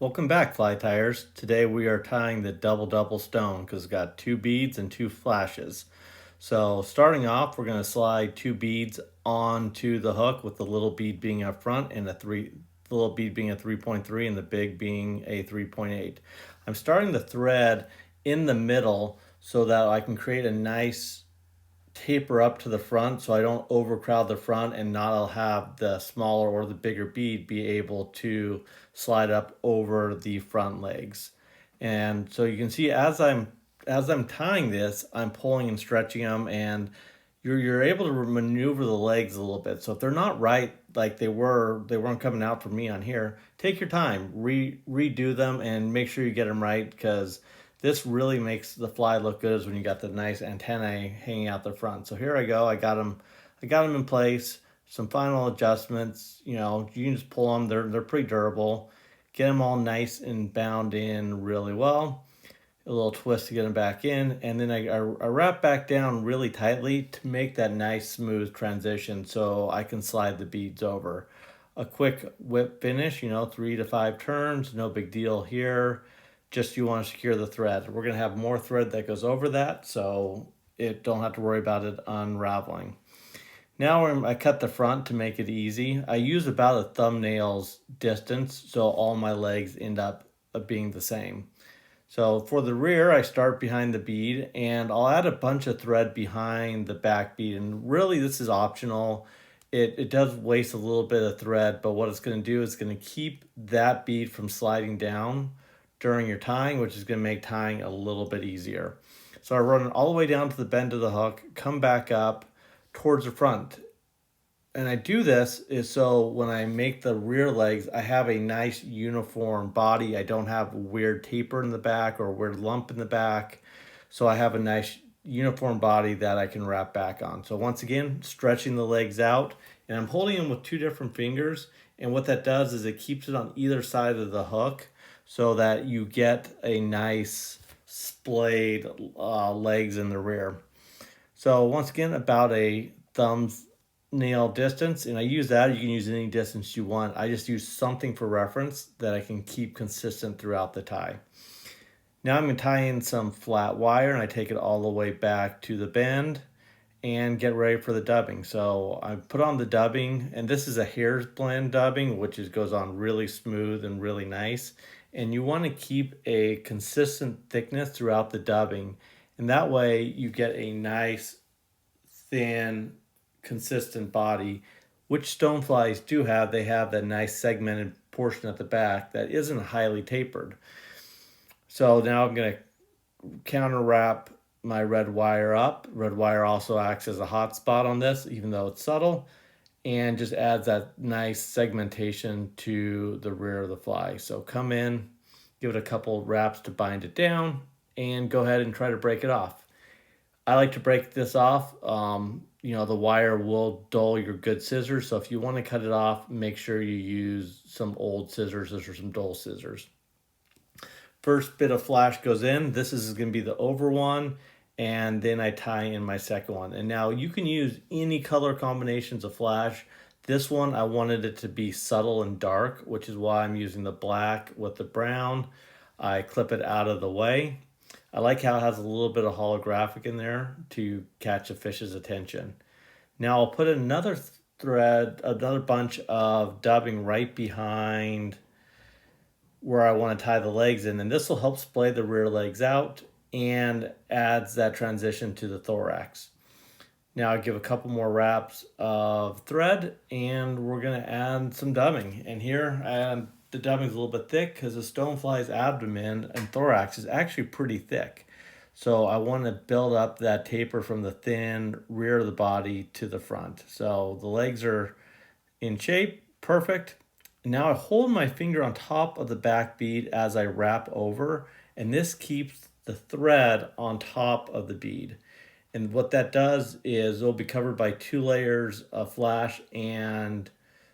Welcome back, fly tyers. Today we are tying the double stone because it's got two beads and two flashes. So starting off, we're going to slide two beads onto the hook with the little bead being up front and the little bead being a 3.3 and the big being a 3.8. I'm starting the thread in the middle so that I can create a nice taper up to the front so I don't overcrowd the front and not I'll have the smaller or the bigger bead be able to slide up over the front legs. And so you can see as I'm tying this, I'm pulling and stretching them, and you're able to maneuver the legs a little bit. So if they're not right like they weren't coming out for me on here, take your time, redo them and make sure you get them right, because this really makes the fly look good is when you got the nice antennae hanging out the front. So here I go. I got them in place. Some final adjustments. You know, you can just pull them. They're pretty durable. Get them all nice and bound in really well. A little twist to get them back in, and then I wrap back down really tightly to make that nice smooth transition so I can slide the beads over. A quick whip finish, 3 to 5 turns, no big deal here. Just you want to secure the thread. We're going to have more thread that goes over that, so it don't have to worry about it unraveling. Now I cut the front to make it easy. I use about a thumbnail's distance, so all my legs end up being the same. So for the rear, I start behind the bead, and I'll add a bunch of thread behind the back bead. And really, this is optional. It does waste a little bit of thread, but what it's going to do is going to keep that bead from sliding down during your tying, which is going to make tying a little bit easier. So I run it all the way down to the bend of the hook, come back up towards the front. And I do this is so when I make the rear legs, I have a nice uniform body. I don't have a weird taper in the back or a weird lump in the back. So I have a nice uniform body that I can wrap back on. So once again, stretching the legs out, and I'm holding them with two different fingers. And what that does is it keeps it on either side of the hook so that you get a nice splayed legs in the rear. So once again, about a thumb's nail distance, and I use that. You can use any distance you want. I just use something for reference that I can keep consistent throughout the tie. Now I'm going to tie in some flat wire, and I take it all the way back to the bend and get ready for the dubbing. So I put on the dubbing, and this is a hair blend dubbing, which goes on really smooth and really nice. And you want to keep a consistent thickness throughout the dubbing, and that way you get a nice thin consistent body, which stoneflies do have. They have that nice segmented portion at the back that isn't highly tapered. So now I'm going to counter wrap my red wire up. Red wire also acts as a hot spot on this, even though it's subtle, and just adds that nice segmentation to the rear of the fly. So come in, give it a couple wraps to bind it down, and go ahead and try to break it off. I like to break this off. The wire will dull your good scissors. So if you want to cut it off, make sure you use some old scissors or some dull scissors. First bit of flash goes in. This is going to be the over one. And then I tie in my second one. And now you can use any color combinations of flash. This one, I wanted it to be subtle and dark, which is why I'm using the black with the brown. I clip it out of the way. I like how it has a little bit of holographic in there to catch a fish's attention. Now I'll put another thread, another bunch of dubbing right behind where I want to tie the legs in, and this will help splay the rear legs out and adds that transition to the thorax. Now I give a couple more wraps of thread, and we're going to add some dubbing. And here the dubbing is a little bit thick because the stonefly's abdomen and thorax is actually pretty thick. So I want to build up that taper from the thin rear of the body to the front. So the legs are in shape, perfect. Now I hold my finger on top of the back bead as I wrap over, and this keeps the thread on top of the bead. And what that does is it'll be covered by 2 layers of flash and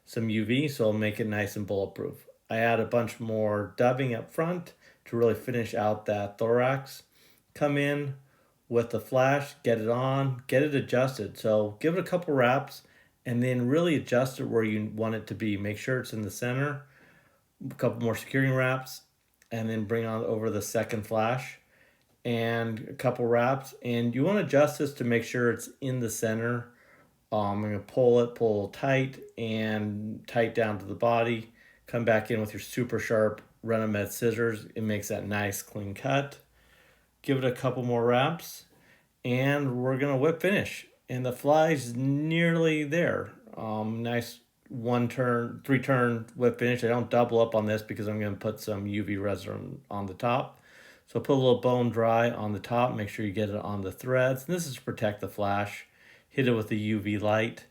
some UV, so it'll make it nice and bulletproof. I add a bunch more dubbing up front to really finish out that thorax. Come in with the flash, get it on, get it adjusted. So give it a couple wraps and then really adjust it where you want it to be. Make sure it's in the center. a couple more securing wraps, and then bring on over the second flash and a couple wraps. And you want to adjust this to make sure it's in the center. I'm going to pull tight and tight down to the body. Come back in with your super sharp Renomet scissors. It makes that nice clean cut. Give it a couple more wraps, and we're going to whip finish. And the fly's nearly there. Nice three turn whip finish. I don't double up on this because I'm going to put some UV resin on the top. So put a little bone dry on the top. Make sure you get it on the threads. And this is to protect the flash. Hit it with the UV light.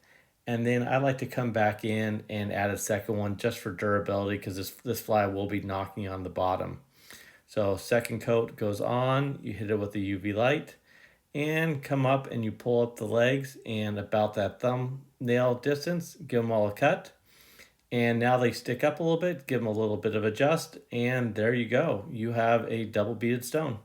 And then I like to come back in and add a second one just for durability, because this fly will be knocking on the bottom. So second coat goes on, you hit it with the UV light, and come up and you pull up the legs, and about that thumbnail distance, give them all a cut. And now they stick up a little bit, give them a little bit of adjust, and there you go. You have a double beaded stone.